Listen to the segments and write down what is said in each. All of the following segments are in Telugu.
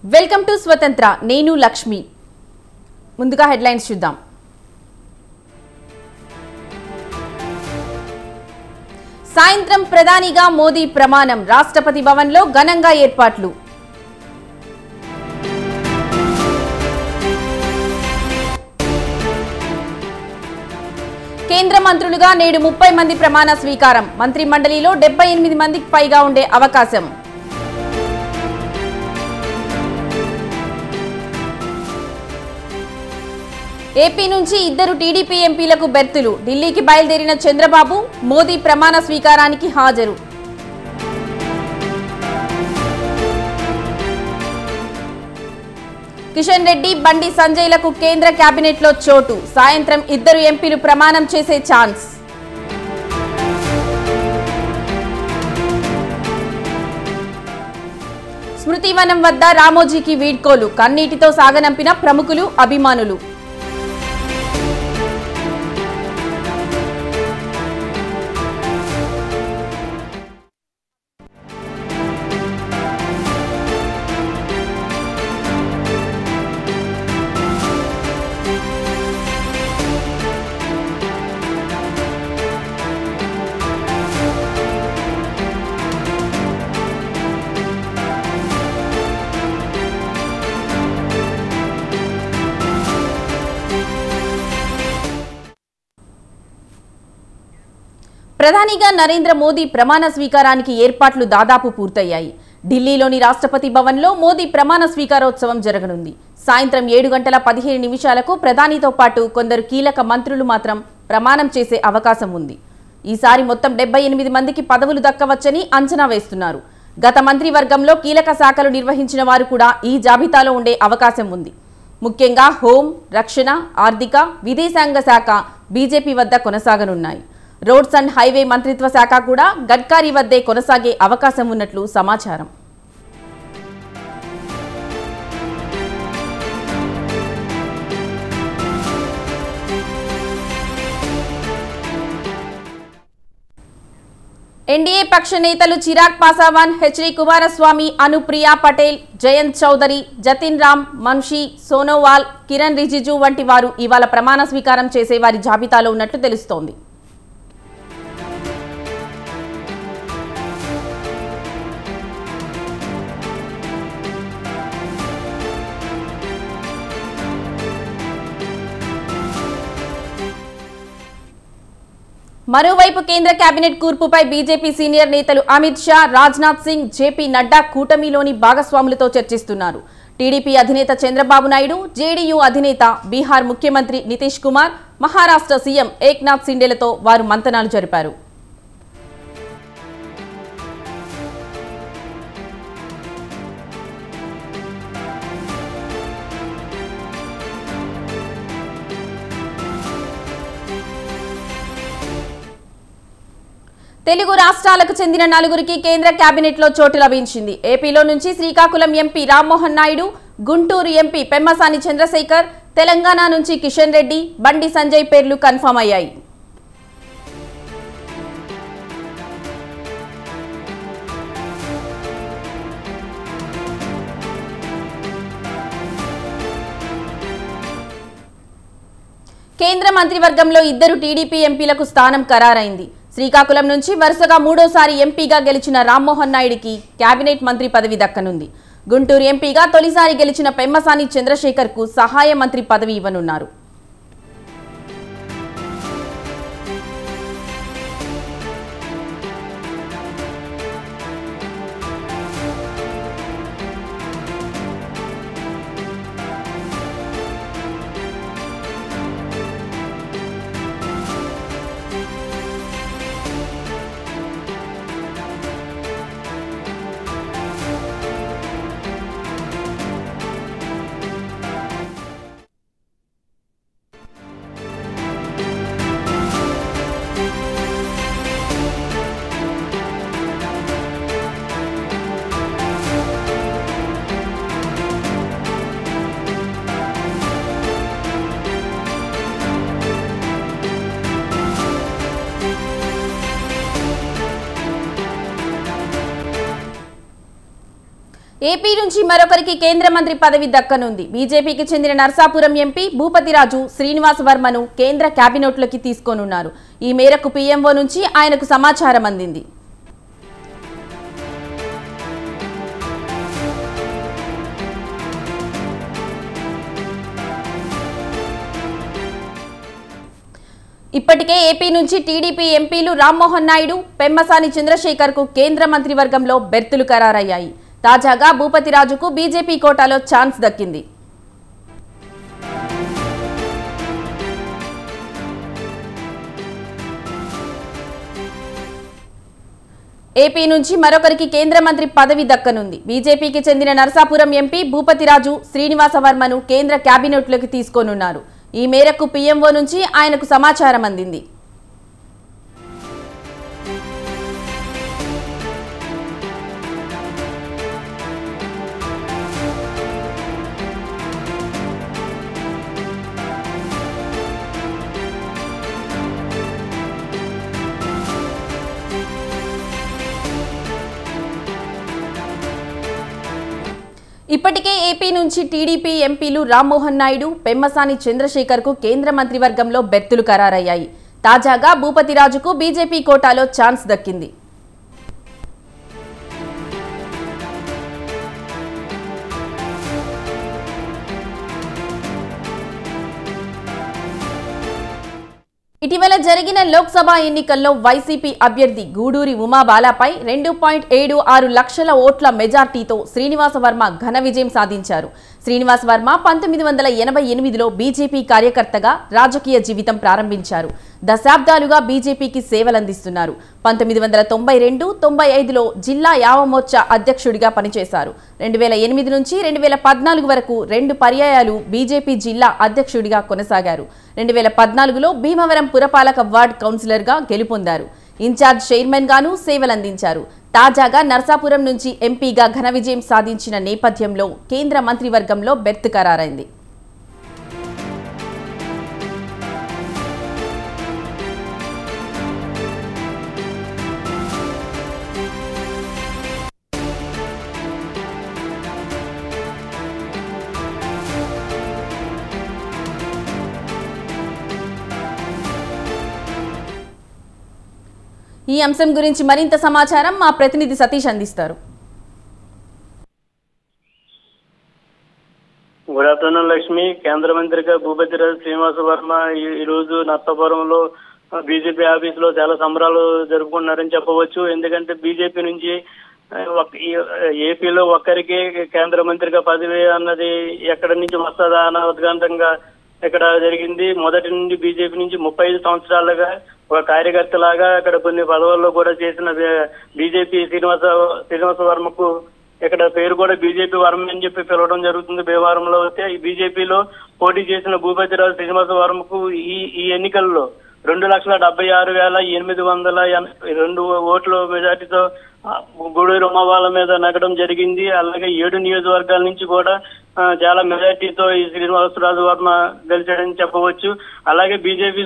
వెల్కమ్ టు స్వతంత్ర నేను లక్ష్మి ముందుగా హెడ్లైన్స్ చూద్దాం సాయంత్రం ప్రధానిగా మోదీ ప్రమాణం రాష్ట్రపతి భవన్లో ఘనంగా ఏర్పాట్లు కేంద్ర మంత్రులుగా నేడు 30 మంది ప్రమాణ స్వీకారం మంత్రి మండలిలో 78 మందికి పైగా ఉండే అవకాశం ఏపీ నుంచి ఇద్దరు టీడీపీ ఎంపీలకు బెర్తులు ఢిల్లీకి బయలుదేరిన చంద్రబాబు మోదీ ప్రమాణ స్వీకారానికి హాజరు కిషన్ రెడ్డి బండి సంజయ్లకు కేంద్ర కేబినెట్లో చోటు సాయంత్రం ఇద్దరు ఎంపీలు ప్రమాణం చేసే ఛాన్స్ స్మృతివనం వద్ద రామోజీకి వీడ్కోలు కన్నీటితో సాగనంపిన ప్రముఖులు అభిమానులు ప్రధానిగా నరేంద్ర మోదీ ప్రమాణ స్వీకారానికి ఏర్పాట్లు దాదాపు పూర్తయ్యాయి ఢిల్లీలోని రాష్ట్రపతి భవన్లో మోదీ ప్రమాణ స్వీకారోత్సవం జరగనుంది సాయంత్రం 7:15 ప్రధానితో పాటు కొందరు కీలక మంత్రులు మాత్రం ప్రమాణం చేసే అవకాశం ఉంది ఈసారి మొత్తం 78 మందికి పదవులు దక్కవచ్చని అంచనా వేస్తున్నారు గత మంత్రివర్గంలో కీలక శాఖలు నిర్వహించిన వారు కూడా ఈ జాబితాలో ఉండే అవకాశం ఉంది ముఖ్యంగా హోం రక్షణ ఆర్థిక విదేశాంగ శాఖ బీజేపీ వద్ద కొనసాగనున్నాయి రోడ్స్ అండ్ హైవే మంత్రిత్వ శాఖ కూడా గడ్కరీ వద్దే కొనసాగే అవకాశం ఉన్నట్లు సమాచారం ఎన్డీఏ పక్ష నేతలు చిరాగ్ పాస్వాన్ హెచ్డి కుమారస్వామి అనుప్రియా పటేల్ జయంత్ చౌదరి జతిన్ రామ్ మన్షి సోనోవాల్ కిరణ్ రిజిజు వంటి వారు ఇవాళ ప్రమాణ స్వీకారం చేసే వారి జాబితాలో ఉన్నట్లు తెలుస్తోంది మరోవైపు కేంద్ర కేబినెట్ కూర్పుపై బీజేపీ సీనియర్ నేతలు అమిత్ షా రాజ్నాథ్ సింగ్ జేపీ నడ్డా కూటమిలోని భాగస్వాములతో చర్చిస్తున్నారు టీడీపీ అధినేత చంద్రబాబు నాయుడు జేడీయూ అధినేత బీహార్ ముఖ్యమంత్రి నితీష్ కుమార్ మహారాష్ట్ర సీఎం ఏక్నాథ్ సిండేలతో వారు మంతనాలు జరిపారు తెలుగు రాష్ట్రాలకు చెందిన నలుగురికి కేంద్ర కేబినెట్లో చోటు లభించింది ఏపీలో నుంచి శ్రీకాకుళం ఎంపీ రామ్మోహన్ నాయుడు గుంటూరు ఎంపీ పెమ్మసాని చంద్రశేఖర్ తెలంగాణ నుంచి కిషన్ రెడ్డి బండి సంజయ్ పేర్లు కన్ఫర్మ్ అయ్యాయి కేంద్ర మంత్రివర్గంలో ఇద్దరు టీడీపీ ఎంపీలకు స్థానం ఖరారైంది శ్రీకాకుళం నుంచి వరుసగా మూడోసారి ఎంపీగా గెలిచిన రామ్మోహన్ నాయుడికి కేబినెట్ మంత్రి పదవి దక్కనుంది గుంటూరు ఎంపీగా తొలిసారి గెలిచిన పెమ్మసాని చంద్రశేఖర్ కు సహాయ మంత్రి పదవి ఇవ్వనున్నారు ఏపీ నుంచి మరొకరికి కేంద్ర మంత్రి పదవి దక్కనుంది. బీజేపీకి చెందిన నర్సాపురం ఎంపీ భూపతిరాజు శ్రీనివాస్ వర్మను కేంద్ర కేబినెట్లోకి తీసుకోనున్నారు. ఈ మేరకు పీఎంఓ నుంచి ఆయనకు సమాచారం అందింది. ఇప్పటికే ఏపీ నుంచి టీడీపీ ఎంపీలు రామ్మోహన్ నాయుడు, పెమ్మసాని చంద్రశేఖర్కు కేంద్ర మంత్రివర్గంలో బెర్తులు ఖరారయ్యాయి. తాజాగా భూపతిరాజుకు బీజేపీ కోటాలో ఛాన్స్ దక్కింది. ఏపీ నుంచి మరొకరికి కేంద్ర మంత్రి పదవి దక్కనుంది. బీజేపీకి చెందిన నర్సాపురం ఎంపీ భూపతిరాజు శ్రీనివాస వర్మను కేంద్ర కేబినెట్లోకి తీసుకోనున్నారు. ఈ మేరకు పీఎంఓ నుంచి ఆయనకు సమాచారం అందింది. ఇప్పటికే ఏపీ నుంచి టీడీపీ ఎంపీలు రామ్మోహన్ నాయుడు, పెమ్మసాని చంద్రశేఖర్కు కేంద్ర మంత్రివర్గంలో బెర్తులు ఖరారయ్యాయి. తాజాగా భూపతిరాజుకు బీజేపీ కోటాలో ఛాన్స్ దక్కింది. ఇటీవల జరిగిన లోక్సభ ఎన్నికల్లో వైసీపీ అభ్యర్థి గూడూరి ఉమాబాలపై 2.76 లక్షల ఓట్ల మెజార్టీతో శ్రీనివాస వర్మ ఘన విజయం సాధించారు. శ్రీనివాస్ వర్మ 1988లో బీజేపీ కార్యకర్తగా రాజకీయ జీవితం ప్రారంభించారు. దశాబ్దాలుగా బీజేపీకి సేవలందిస్తున్నారు. 1992-95లో జిల్లా యావమోర్చా అధ్యక్షుడిగా పనిచేశారు. 2008 నుంచి 2014 వరకు 2 పర్యాయాలు బీజేపీ జిల్లా అధ్యక్షుడిగా కొనసాగారు. 2014లో భీమవరం పురపాలక వార్డ్ కౌన్సిలర్గా గెలుపొందారు. ఇన్ఛార్జ్ చైర్మన్ గాను సేవలందించారు. తాజాగా నర్సాపురం నుంచి ఎంపీగా ఘన విజయం సాధించిన నేపథ్యంలో కేంద్ర మంత్రివర్గంలో బెర్త్ ఖరారైంది. ఈ అంశం గురించి మరింత సమాచారం మా ప్రతినిధి సతీష్ అందిస్తారు. Good afternoon Lakshmi. కేంద్ర మంత్రిగా భూపతిరాజు శ్రీనివాస వర్మ ఈ రోజు నర్సాపురంలో బీజేపీ ఆఫీస్ లో చాలా సంబరాలు జరుపుకున్నారని చెప్పవచ్చు. ఎందుకంటే బీజేపీ నుంచి ఏపీలో ఒక్కరికి కేంద్ర మంత్రిగా పదవి అన్నది ఎక్కడి నుంచి వస్తుందా అన్న ఉద్ఘాటంగా ఇక్కడ జరిగింది. మొదటి నుండి బీజేపీ నుంచి 35 సంవత్సరాలుగా ఒక కార్యకర్తలాగా అక్కడ కొన్ని పదవుల్లో కూడా చేసిన బీజేపీ శ్రీనివాస వర్మకు ఇక్కడ పేరు కూడా బీజేపీ వర్మ అని చెప్పి పిలవడం జరుగుతుంది. భీమవరంలో అయితే ఈ బీజేపీలో పోటీ చేసిన భూపతిరాజు శ్రీనివాస వర్మకు ఈ ఎన్నికల్లో 2,76,882 ఓట్ల మెజార్టీతో గూడూరు ఉమాబాల మీద నగడం జరిగింది. అలాగే 7 నియోజకవర్గాల నుంచి కూడా చాలా మెజార్టీతో ఈ శ్రీనివాసరాజు వర్మ గెలిచాడని చెప్పవచ్చు. అలాగే బీజేపీ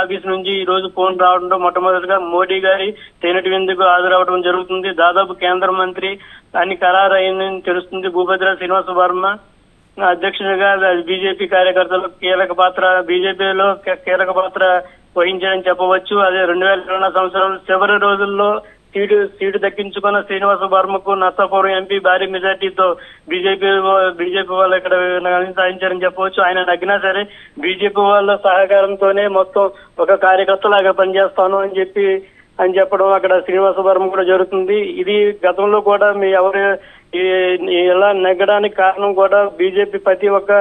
ఆఫీస్ నుంచి ఈ రోజు ఫోన్ రావడంతో మొట్టమొదటిగా మోడీ గారి తేనెటి విందుకు హాజరవడం జరుగుతుంది. దాదాపు కేంద్ర మంత్రి అని ఖరారైందని తెలుస్తుంది. భూపతిరాజు శ్రీనివాస వర్మ అధ్యక్షునిగా బీజేపీ కార్యకర్తలు బీజేపీలో కీలక పాత్ర వహించారని చెప్పవచ్చు. అదే 2020 సంవత్సరం చివరి రోజుల్లో సీటు దక్కించుకున్న శ్రీనివాస వర్మకు నర్సాపురం ఎంపీ భారీ మెజార్టీతో బీజేపీ వాళ్ళు ఇక్కడ సాధించారని చెప్పవచ్చు. ఆయన నగ్గినా సరే బీజేపీ వాళ్ళ సహకారంతోనే మొత్తం ఒక కార్యకర్తలాగా పనిచేస్తాను అని చెప్పడం అక్కడ శ్రీనివాస వర్మ కూడా జరుగుతుంది. ఇది గతంలో కూడా ఎవరు ఇలా నెగ్గడానికి కారణం కూడా బీజేపీ ప్రతి ఒక్క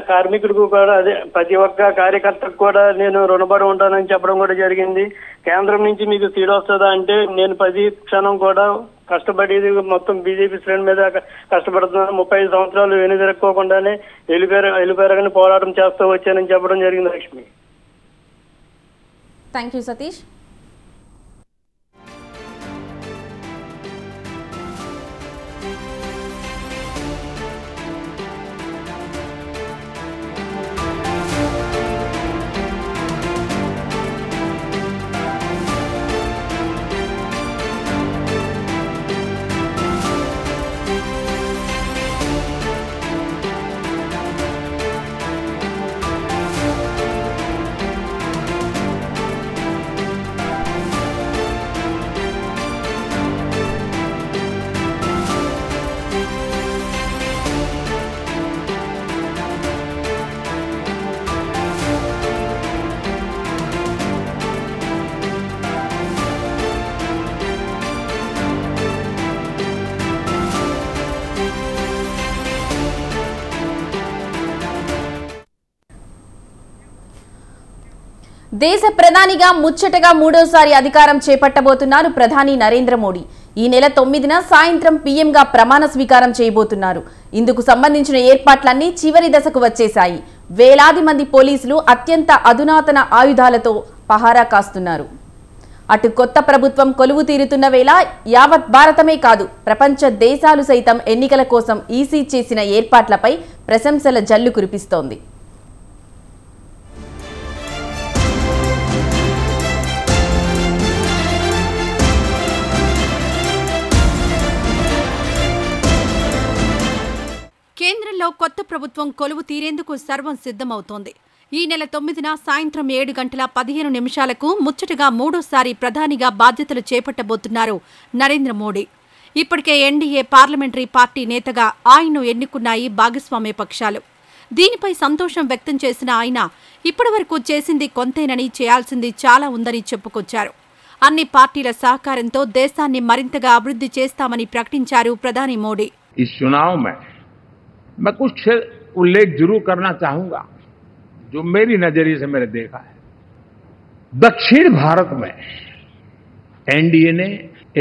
కార్మికుడికి కూడా అదే ప్రతి ఒక్క కార్యకర్తకు కూడా నేను రుణపడి ఉంటానని చెప్పడం కూడా జరిగింది. కేంద్రం నుంచి మీకు సీట్ వస్తుందా అంటే నేను 10 క్షణం కూడా కష్టపడి మొత్తం బీజేపీ శ్రేణి మీద కష్టపడుతున్నాను. 35 సంవత్సరాలు వెనుదిరక్కోకుండానే ఎలుపెరగని పోరాటం చేస్తూ వచ్చానని చెప్పడం జరిగింది లక్ష్మి. Thank you Satish. దేశ ప్రధానిగా ముచ్చటగా మూడోసారి అధికారం చేపట్టబోతున్నారు ప్రధాని నరేంద్ర మోడీ. ఈ నెల 9న సాయంత్రం పీఎంగా ప్రమాణ స్వీకారం చేయబోతున్నారు. ఇందుకు సంబంధించిన ఏర్పాట్లన్నీ చివరి దశకు వచ్చేశాయి. వేలాది మంది పోలీసులు అత్యంత అధునాతన ఆయుధాలతో పహారా కాస్తున్నారు. అటు కొత్త ప్రభుత్వం కొలువు తీరుతున్న వేళ యావత్ భారతమే కాదు, ప్రపంచ దేశాలు సైతం ఎన్నికల కోసం ఈసీ చేసిన ఏర్పాట్లపై ప్రశంసల జల్లు కురిపిస్తోంది. కేంద్రంలో కొత్త ప్రభుత్వం కొలువు తీరేందుకు సర్వం సిద్ధమవుతోంది. ఈ నెల 9న సాయంత్రం 7:15 ముచ్చటగా మూడోసారి ప్రధానిగా బాధ్యతలు చేపట్టబోతున్నారు నరేంద్ర మోడీ. ఇప్పటికే ఎన్డీఏ పార్లమెంటరీ పార్టీ నేతగా ఆయన్ను ఎన్నుకున్నాయి భాగస్వామ్య పక్షాలు. దీనిపై సంతోషం వ్యక్తం చేసిన ఆయన ఇప్పటివరకు చేసింది కొంతేనని, చేయాల్సింది చాలా ఉందని చెప్పుకొచ్చారు. అన్ని పార్టీల సహకారంతో దేశాన్ని మరింతగా అభివృద్ధి చేస్తామని ప్రకటించారు ప్రధాని మోడీ. मैं कुछ उल्लेख जरूर करना चाहूंगा जो मेरी नजरिए से मैंने देखा है। दक्षिण भारत में एनडीए ने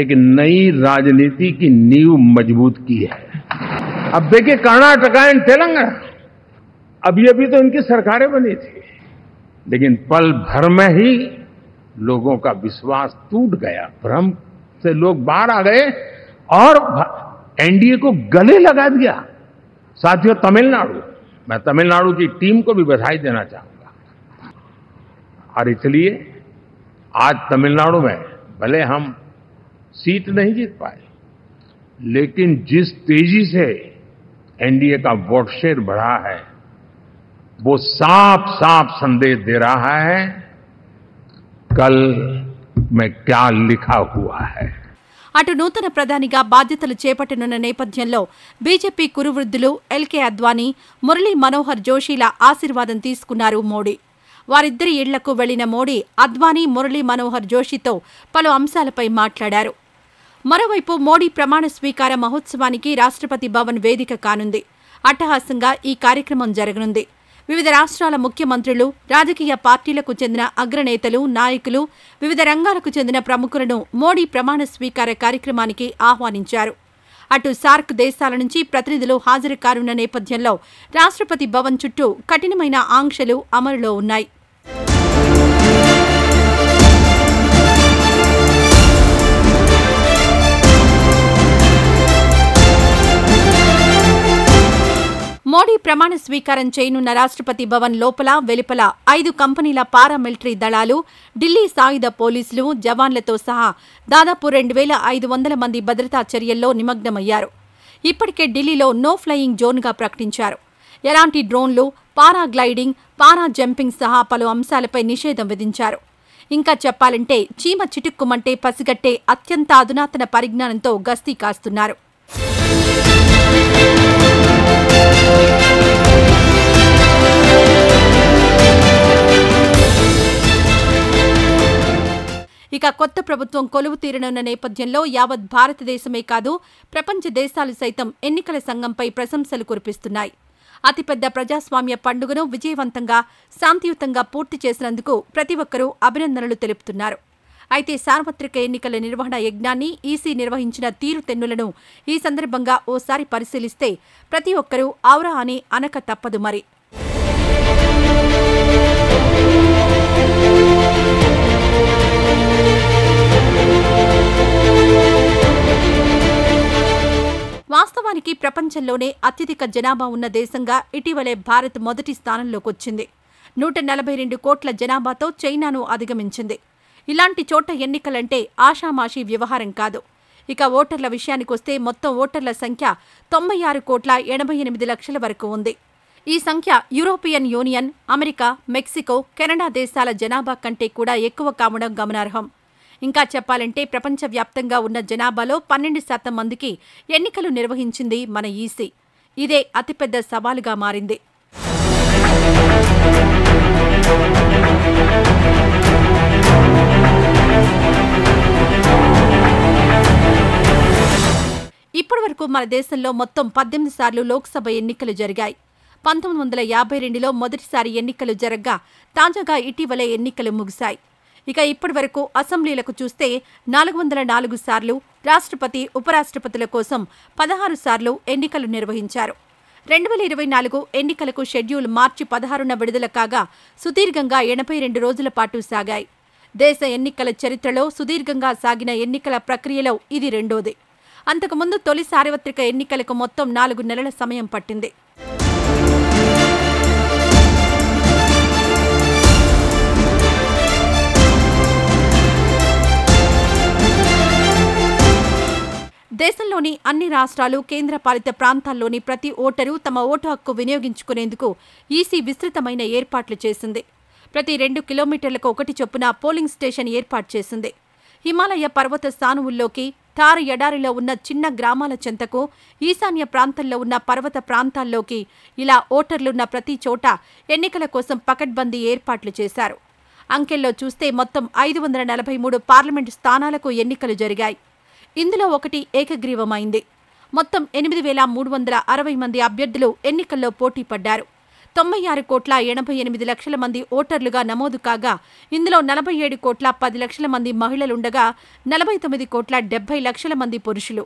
एक नई राजनीति की नींव मजबूत की है। अब देखिए कर्नाटक एंड तेलंगाना, अभी तो इनकी सरकारें बनी थी, लेकिन पल भर में ही लोगों का विश्वास टूट गया, भ्रम से लोग बाहर आ गए और एनडीए को गले लगा दिया। साथियों, तमिलनाडु, मैं तमिलनाडु की टीम को भी बधाई देना चाहूंगा। और इसलिए आज तमिलनाडु में भले हम सीट नहीं जीत पाए, लेकिन जिस तेजी से एनडीए का वोट शेयर बढ़ा है, वो साफ साफ संदेश दे रहा है कल में क्या लिखा हुआ है। అటు నూతన ప్రధానిగా బాధ్యతలు చేపట్టనున్న నేపథ్యంలో బీజేపీ కురువృద్ధులు ఎల్కే అద్వానీ, మురళీ మనోహర్ జోషిల ఆశీర్వాదం తీసుకున్నారు మోడీ. వారిద్దరి ఇళ్లకు వెళ్లిన మోడీ అద్వానీ, మురళీ మనోహర్ జోషితో పలు అంశాలపై మాట్లాడారు. మరోవైపు మోడీ ప్రమాణ స్వీకార మహోత్సవానికి రాష్ట్రపతి భవన్ వేదిక కానుంది. అట్టహాసంగా ఈ కార్యక్రమం జరగనుంది. వివిధ రాష్ట్రాల ముఖ్యమంత్రులు, రాజకీయ పార్టీలకు చెందిన అగ్రనేతలు, నాయకులు, వివిధ రంగాలకు చెందిన ప్రముఖులను మోడీ ప్రమాణ స్వీకార కార్యక్రమానికి ఆహ్వానించారు. అటు సార్క్ దేశాల నుంచి ప్రతినిధులు హాజరు కానున్న నేపథ్యంలో రాష్ట్రపతి భవన్ చుట్టూ కఠినమైన ఆంక్షలు అమలులో ఉన్నాయి. మోడీ ప్రమాణ స్వీకారం చేయనున్న రాష్ట్రపతి భవన్ లోపల, వెలుపల 5 కంపెనీల పారామిలిటరీ దళాలు, ఢిల్లీ సాయుధ పోలీసులు, జవాన్లతో సహా దాదాపు 2500 మంది భద్రతా చర్యల్లో నిమగ్నమయ్యారు. ఇప్పటికే ఢిల్లీలో నో ఫ్లయింగ్ జోన్గా ప్రకటించారు. ఎలాంటి డ్రోన్లు, పారాగ్లైడింగ్, పారా జంపింగ్ సహా పలు అంశాలపై నిషేధం విధించారు. ఇంకా చెప్పాలంటే చీమ చిటుక్కుమంటే పసిగట్టే అత్యంత అధునాతన పరిజ్ఞానంతో గస్తీ కాస్తున్నారు. ఇక కొత్త ప్రభుత్వం కొలువు తీరనున్న నేపథ్యంలో యావత్ భారతదేశమే కాదు, ప్రపంచ దేశాలు సైతం ఎన్నికల సంఘంపై ప్రశంసలు కురిపిస్తున్నాయి. అతిపెద్ద ప్రజాస్వామ్య పండుగను విజయవంతంగా, శాంతియుతంగా పూర్తి చేసినందుకు ప్రతి ఒక్కరూ అభినందనలు తెలుపుతున్నారు. అయితే సార్వత్రిక ఎన్నికల నిర్వహణ యజ్ఞాన్ని ఈసీ నిర్వహించిన తీరుతెన్నులను ఈ సందర్భంగా ఓసారి పరిశీలిస్తే ప్రతి ఒక్కరూ ఔరా అని అనక తప్పదు. మరి వాస్తవానికి ప్రపంచంలోనే అత్యధిక జనాభా ఉన్న దేశంగా ఇటీవలే భారత్ మొదటి స్థానంలోకొచ్చింది. 142 కోట్ల జనాభాతో చైనాను అధిగమించింది. ఇలాంటి చోట ఎన్నికలంటే ఆషామాషీ వ్యవహారం కాదు. ఇక ఓటర్ల విషయానికొస్తే మొత్తం ఓటర్ల సంఖ్య 96,88,00,000 వరకు ఉంది. ఈ సంఖ్య European union, America, Mexico, Canada దేశాల జనాభా కంటే కూడా ఎక్కువ కావడం గమనార్హం. ఇంకా చెప్పాలంటే ప్రపంచవ్యాప్తంగా ఉన్న జనాభాలో 12% మందికి ఎన్నికలు నిర్వహించింది మన ఈసీ. ఇదే అతిపెద్ద సవాలుగా మారింది. ఇప్పటివరకు మన దేశంలో మొత్తం 18 సార్లు లోక్సభ ఎన్నికలు జరిగాయి. 1952లో మొదటిసారి ఎన్నికలు జరగ్గా తాజాగా ఇటీవలే ఎన్నికలు ముగిశాయి. ఇక ఇప్పటి వరకు అసెంబ్లీలకు చూస్తే 404 సార్లు, రాష్ట్రపతి, ఉపరాష్ట్రపతుల కోసం 16 సార్లు ఎన్నికలు నిర్వహించారు. 2024 ఎన్నికలకు షెడ్యూల్ మార్చి 16న విడుదల కాగా సుదీర్ఘంగా 82 రోజుల పాటు సాగాయి. దేశ ఎన్నికల చరిత్రలో సుదీర్ఘంగా సాగిన ఎన్నికల ప్రక్రియలో ఇది రెండోది. అంతకుముందు తొలి సార్వత్రిక ఎన్నికలకు మొత్తం 4 నెలల సమయం పట్టింది. దేశంలోని అన్ని రాష్ట్రాలు, కేంద్రపాలిత ప్రాంతాల్లోని ప్రతి ఓటరు తమ ఓటు హక్కు వినియోగించుకునేందుకు ఈసీ విస్తృతమైన ఏర్పాట్లు చేసింది. ప్రతి 2 కిలోమీటర్లకు ఒకటి చొప్పున పోలింగ్ స్టేషన్ ఏర్పాటు చేసింది. హిమాలయ పర్వత సానువుల్లోకి, థార్ ఎడారిలో ఉన్న చిన్న గ్రామాల చెంతకు, ఈశాన్య ప్రాంతంలో ఉన్న పర్వత ప్రాంతాల్లోకి ఇలా ఓటర్లున్న ప్రతి చోట ఎన్నికల కోసం పకడ్బందీ ఏర్పాట్లు చేశారు. అంకెల్లో చూస్తే మొత్తం 543 పార్లమెంటు స్థానాలకు ఎన్నికలు జరిగాయి. ఇందులో ఒకటి ఏకగ్రీవమైంది. మొత్తం 8,360 మంది అభ్యర్థులు ఎన్నికల్లో పోటీ పడ్డారు. 96,88,00,000 మంది ఓటర్లుగా నమోదు కాగా ఇందులో 47,10,00,000 మంది మహిళలుండగా 49,70,00,000 మంది పురుషులు.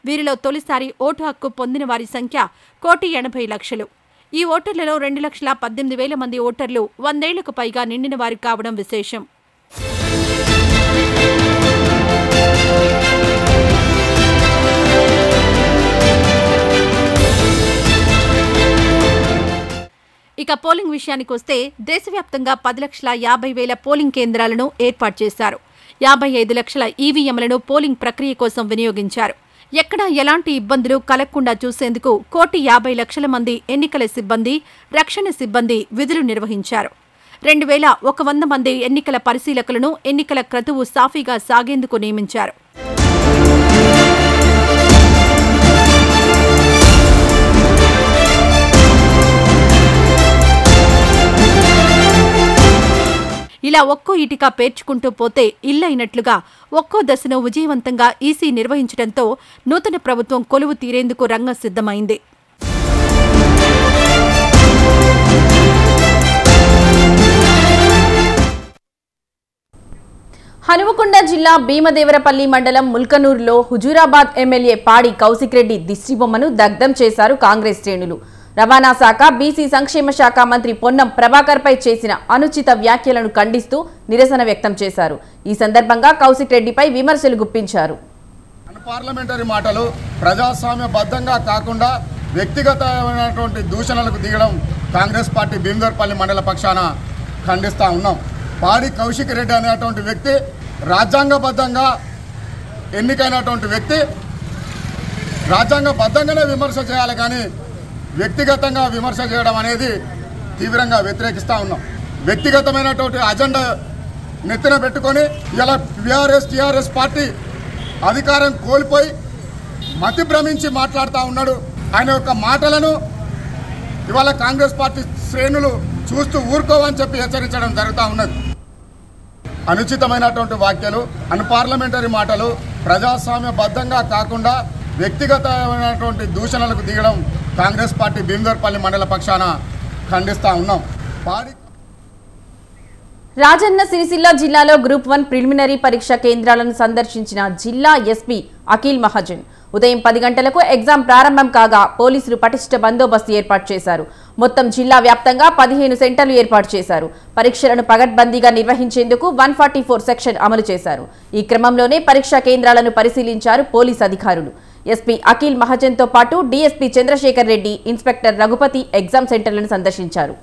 వీరిలో తొలిసారి ఓటు హక్కు పొందిన వారి సంఖ్య 1,80,00,000. ఈ ఓటర్లలో 2,18,000 మంది ఓటర్లు 100 ఏళ్లకు పైగా నిండిన వారు కావడం విశేషం. ఇక పోలింగ్ విషయానికొస్తే దేశవ్యాప్తంగా 10,50,000 పోలింగ్ కేంద్రాలను ఏర్పాటు చేశారు. 55 లక్షల ఈవీఎంలను పోలింగ్ ప్రక్రియ కోసం వినియోగించారు. ఎక్కడా ఎలాంటి ఇబ్బందులు కలగకుండా చూసేందుకు 1,50,00,000 మంది ఎన్నికల సిబ్బంది, రక్షణ సిబ్బంది విధులు నిర్వహించారు. 2,100 మంది ఎన్నికల పరిశీలకులను ఎన్నికల క్రతువు సాఫీగా సాగేందుకు నియమించారు. ఇలా ఒక్కో ఇటిక పేర్చుకుంటూ పోతే ఇల్లైనట్లుగా ఒక్కో దశను విజయవంతంగా ఈసీ నిర్వహించడంతో నూతన ప్రభుత్వం కొలువు తీరేందుకు రంగం సిద్ధమైంది. హనుమకొండ జిల్లా భీమదేవరపల్లి మండలం ముల్కనూరులో హుజూరాబాద్ ఎమ్మెల్యే పాడి కౌశిక్ రెడ్డి దిష్టిబొమ్మను దగ్ధం చేశారు కాంగ్రెస్ శ్రేణులు. రవాణా శాఖ, బీసీ సంక్షేమ శాఖ మంత్రి పొన్నం ప్రభాకర్పై చేసిన అనుచిత వ్యాఖ్యలను ఖండిస్తూ నిరసన వ్యక్తం చేశారు. ఈ సందర్భంగా కౌశిక్ రెడ్డిపై విమర్శలు గుప్పించారు. పార్లమెంటరీ మాటలు ప్రజాస్వామ్యబద్ధంగా కాకుండా వ్యక్తిగతమైనటువంటి దూషణలకు దిగడం కాంగ్రెస్ పార్టీ భీమదేవరపల్లి మండల పక్షాన ఖండిస్తూ ఉన్నాం. పాడి కౌశిక్ రెడ్డి అనేటువంటి వ్యక్తి రాజ్యాంగబద్ధంగా ఎన్నికైనటువంటి వ్యక్తి, రాజ్యాంగబద్ధంగానే విమర్శ చేయాలి, కానీ వ్యక్తిగతంగా విమర్శ చేయడం అనేది తీవ్రంగా వ్యతిరేకిస్తూ ఉన్నాం. వ్యక్తిగతమైనటువంటి అజెండా నెత్తిన పెట్టుకొని ఇలా టీఆర్ఎస్ పార్టీ అధికారం కోల్పోయి మతి భ్రమించి మాట్లాడుతూ ఉన్నాడు. ఆయన యొక్క మాటలను ఇవాళ కాంగ్రెస్ పార్టీ శ్రేణులు చూస్తూ ఊరుకోవని చెప్పి హెచ్చరించడం జరుగుతూ ఉన్నది. అనుచితమైనటువంటి వ్యాఖ్యలు, అన్పార్లమెంటరీ మాటలు ప్రజాస్వామ్యబద్ధంగా కాకుండా వ్యక్తిగతమైనటువంటి దూషణలకు దిగడం కాంగ్రెస్ పార్టీ భీమదేవరపల్లి మండల పక్షాన ఖండిస్తూ ఉన్నాం. రాజన్న సిరిసిల్ల జిల్లాలో గ్రూప్ 1 ప్రిలిమినరీ పరీక్ష కేంద్రాలను సందర్శించిన జిల్లా ఎస్పీ అఖిల్ మహాజన్ ఉదయం 10 గంటలకు ఎగ్జామ్ ప్రారంభం కాగా పోలీసులు పటిష్ట బందోబస్తు ఏర్పాటు చేశారు. మొత్తం జిల్లా వ్యాప్తంగా 15 సెంటర్లు ఏర్పాటు చేశారు. పరీక్షలను పగడ్బందీగా నిర్వహించేందుకు 144 సెక్షన్ అమలు చేశారు. ఈ క్రమంలోనే పరీక్షా కేంద్రాలను పరిశీలించారు పోలీసు అధికారులు. ఎస్పీ అఖిల్ మహాజన్తో పాటు DSP Chandrasekhar Reddy, inspector Raghupati exam సెంటర్లను సందర్శించారు.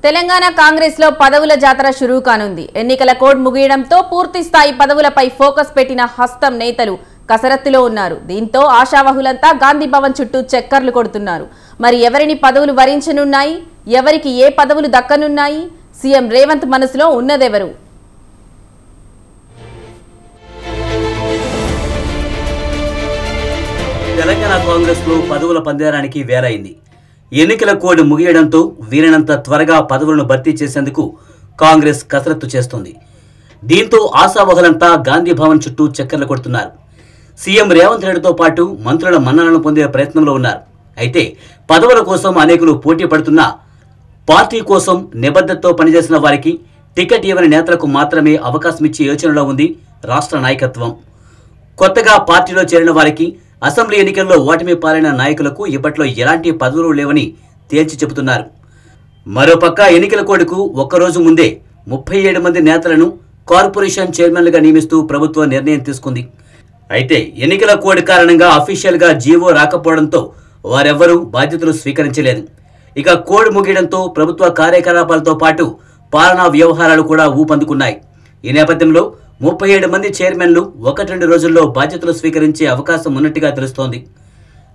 తెలంగాణ కాంగ్రెస్ లో పదవుల జాతర షురూ కానుంది. ఎన్నికల కోడ్ ముగియడంతో పూర్తి స్థాయి పదవులపై ఫోకస్ పెట్టిన హస్తం నేతలు కసరత్తులో ఉన్నారు. దీంతో ఆశావహులంతా గాంధీ భవన్ చుట్టూ చక్కర్లు కొడుతున్నారు. మరి ఎవరిని పదవులు వరించనున్నాయి, ఎవరికి ఏ పదవులు దక్కనున్నాయి, సీఎం రేవంత్ మనసులో ఉన్నదెవరు? తెలంగాణ కాంగ్రెస్ లో పదవుల పందేరానికి వేరైంది. ఎన్నికల కోడ్ ముగియడంతో వీలైనంత త్వరగా పదవులను భర్తీ చేసేందుకు కాంగ్రెస్ కసరత్తు చేస్తోంది. దీంతో ఆశావహులంతా గాంధీ భవన్ చుట్టూ చక్కర్లు కొడుతున్నారు. సీఎం రేవంత్ రెడ్డితో పాటు మంత్రుల మన్ననలను పొందే ప్రయత్నంలో ఉన్నారు. అయితే పదవుల కోసం అనేకులు పోటీ పడుతున్నా పార్టీ కోసం నిబద్ధతతో పనిచేసిన వారికి టికెట్ ఇవ్వని నేతలకు మాత్రమే అవకాశం ఇచ్చే యోచనలో ఉంది రాష్ట్ర నాయకత్వం. కొత్తగా పార్టీలో చేరిన వారికి అసెంబ్లీ ఎన్నికల్లో ఓటమి పాలైన నాయకులకు ఇప్పట్లో ఎలాంటి పదవులు లేవని తేల్చి చెబుతున్నారు. మరోపక్క ఎన్నికల కోడ్కు ఒక్కరోజు ముందే 37 మంది నేతలను కార్పొరేషన్ చైర్మన్లుగా నియమిస్తూ ప్రభుత్వం నిర్ణయం తీసుకుంది. అయితే ఎన్నికల కోడ్ కారణంగా అఫీషియల్గా జీవో రాకపోవడంతో వారెవ్వరూ బాధ్యతలు స్వీకరించలేదు. ఇక కోడ్ ముగియడంతో ప్రభుత్వ కార్యకలాపాలతో పాటు పాలనా వ్యవహారాలు కూడా ఊపందుకున్నాయి. ఈ నేపథ్యంలో 37 మంది చైర్మన్లు 1-2 రోజుల్లో బాధ్యతలు స్వీకరించే అవకాశం ఉన్నట్టుగా తెలుస్తోంది.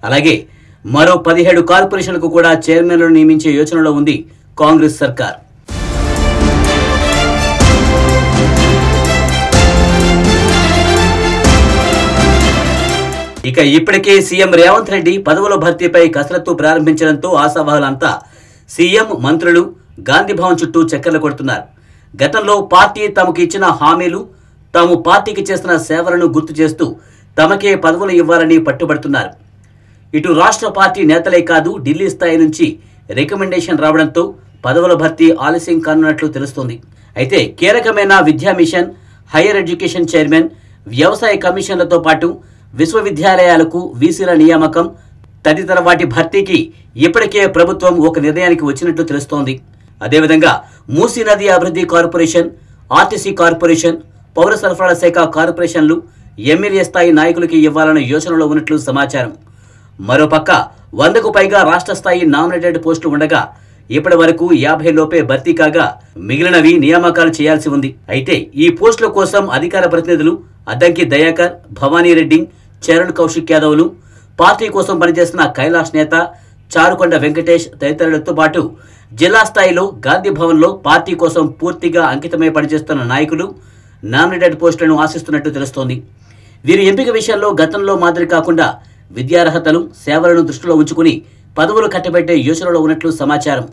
అలాగే మరో 17 కార్పొరేషన్లకు కూడా చైర్మన్లను నియమించే యోచనలో ఉంది కాంగ్రెస్ సర్కార్. ఇక ఇప్పటికే సీఎం రేవంత్ రెడ్డి పదవుల భర్తీపై కసరత్తు ప్రారంభించడంతో ఆశావహులంతా సీఎం, మంత్రులు గాంధీ భవన్ చుట్టూ చక్కర్లు కొడుతున్నారు. గతంలో పార్టీ తమకు ఇచ్చిన హామీలు, తాము పార్టీకి చేసిన సేవలను గుర్తు చేస్తూ తమకే పదవులు ఇవ్వాలని పట్టుబడుతున్నారు. ఇటు రాష్ట్ర పార్టీ నేతలే కాదు, ఢిల్లీ స్థాయి నుంచి రికమెండేషన్ రావడంతో పదవుల భర్తీ ఆలస్యం కానున్నట్లు తెలుస్తోంది. అయితే కీలకమైన విద్యా మిషన్, హైయర్ ఎడ్యుకేషన్ చైర్మన్, వ్యవసాయ కమిషన్లతో పాటు విశ్వవిద్యాలయాలకు వీసీల నియామకం తదితర వాటి భర్తీకి ఇప్పటికే ప్రభుత్వం ఒక నిర్ణయానికి వచ్చినట్లు తెలుస్తోంది. అదేవిధంగా మూసీ నది అభివృద్ధి కార్పొరేషన్, ఆర్టీసీ కార్పొరేషన్, పౌర సరఫరాల శాఖ కార్పొరేషన్లు ఎమ్మెల్యే స్థాయి నాయకులకి ఇవ్వాలన్న యోచనలో ఉన్నట్లు సమాచారం. మరోపక్క 100కు పైగా రాష్ట్ర స్థాయి నామినేటెడ్ పోస్టులు ఉండగా ఇప్పటి వరకు 50 లోపే భర్తీ కాగా మిగిలినవి నియామకాలు చేయాల్సి ఉంది. అయితే ఈ పోస్టుల కోసం అధికార ప్రతినిధులు అద్దంకి దయాకర్, భవానీ రెడ్డి, చరణ్ కౌశిక్ యాదవ్లు, పార్టీ కోసం పనిచేసిన కైలాష్ నేత, చారుకొండ వెంకటేష్ తదితరులతో పాటు జిల్లా స్థాయిలో గాంధీ భవన్లో పార్టీ కోసం పూర్తిగా అంకితమై పనిచేస్తున్న నాయకులు నామినేటెడ్ పోస్టులను ఆశిస్తున్నట్టు తెలుస్తోంది. వీరి ఎంపిక విషయంలో గతంలో మాదిరి కాకుండా విద్యార్హతలు, సేవలను దృష్టిలో ఉంచుకుని పదవులు కట్టబెట్టే యోచనలో ఉన్నట్లు సమాచారం.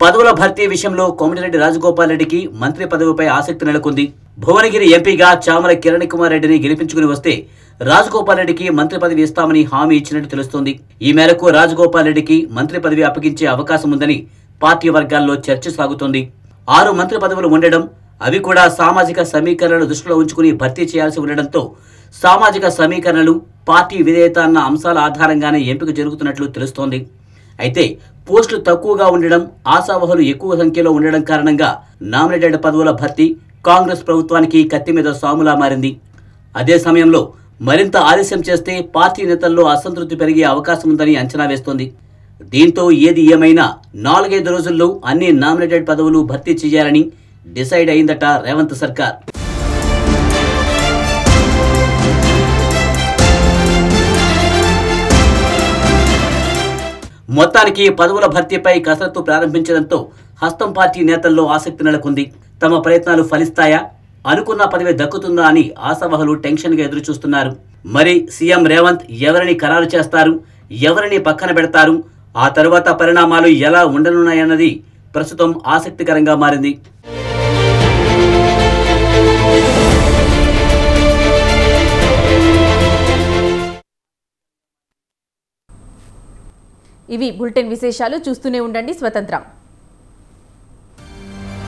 పదవుల భర్తీ విషయంలో కోమటిరెడ్డి రాజగోపాల్ రెడ్డికి మంత్రి పదవిపై ఆసక్తి నెలకొంది. భువనగిరి ఎంపీగా చామల కిరణ్ కుమార్ రెడ్డిని గెలిపించుకుని వస్తే రాజగోపాల్ రెడ్డికి మంత్రి పదవి ఇస్తామని హామీ ఇచ్చినట్టు తెలుస్తోంది. ఈ మేరకు రాజగోపాల్ రెడ్డికి మంత్రి పదవి అప్పగించే అవకాశం ఉందని పార్టీ వర్గాల్లో చర్చ సాగుతోంది. 6 మంత్రి పదవులు ఉండడం, అవి కూడా సామాజిక సమీకరణలు దృష్టిలో ఉంచుకుని భర్తీ చేయాల్సి ఉండడంతో సామాజిక సమీకరణలు, పార్టీ విధేయత అన్న అంశాల ఆధారంగానే ఎంపిక జరుగుతున్నట్లు తెలుస్తోంది. అయితే పోస్టులు తక్కువగా ఉండడం, ఆశావహులు ఎక్కువ సంఖ్యలో ఉండడం కారణంగా నామినేటెడ్ పదవుల భర్తీ కాంగ్రెస్ ప్రభుత్వానికి కత్తి మీద సాములా మారింది. అదే సమయంలో మరింత ఆలస్యం చేస్తే పార్టీ నేతల్లో అసంతృప్తి పెరిగే అవకాశం ఉందని అంచనా వేస్తోంది. దీంతో ఏది ఏమైనా 4-5 రోజుల్లో అన్ని నామినేటెడ్ పదవులు భర్తీ చేయాలని డిసైడ్ అయిందట రేవంత్ సర్కార్. మొత్తానికి పదవుల భర్తీపై కసరత్తు ప్రారంభించడంతో హస్తం పార్టీ నేతల్లో ఆసక్తి నెలకొంది. తమ ప్రయత్నాలు ఫలిస్తాయా, అనుకున్న పదవి దక్కుతుందా అని ఆశావహులు టెన్షన్గా ఎదురుచూస్తున్నారు. మరి సీఎం రేవంత్ ఎవరిని ఖరారు చేస్తారు, ఎవరిని పక్కన పెడతారు, ఆ తరువాత పరిణామాలు ఎలా ఉండనున్నాయన్నది ప్రస్తుతం ఆసక్తికరంగా మారింది. ఇవి బులెటిన్ విశేషాలు. చూస్తూనే ఉండండి స్వతంత్రం.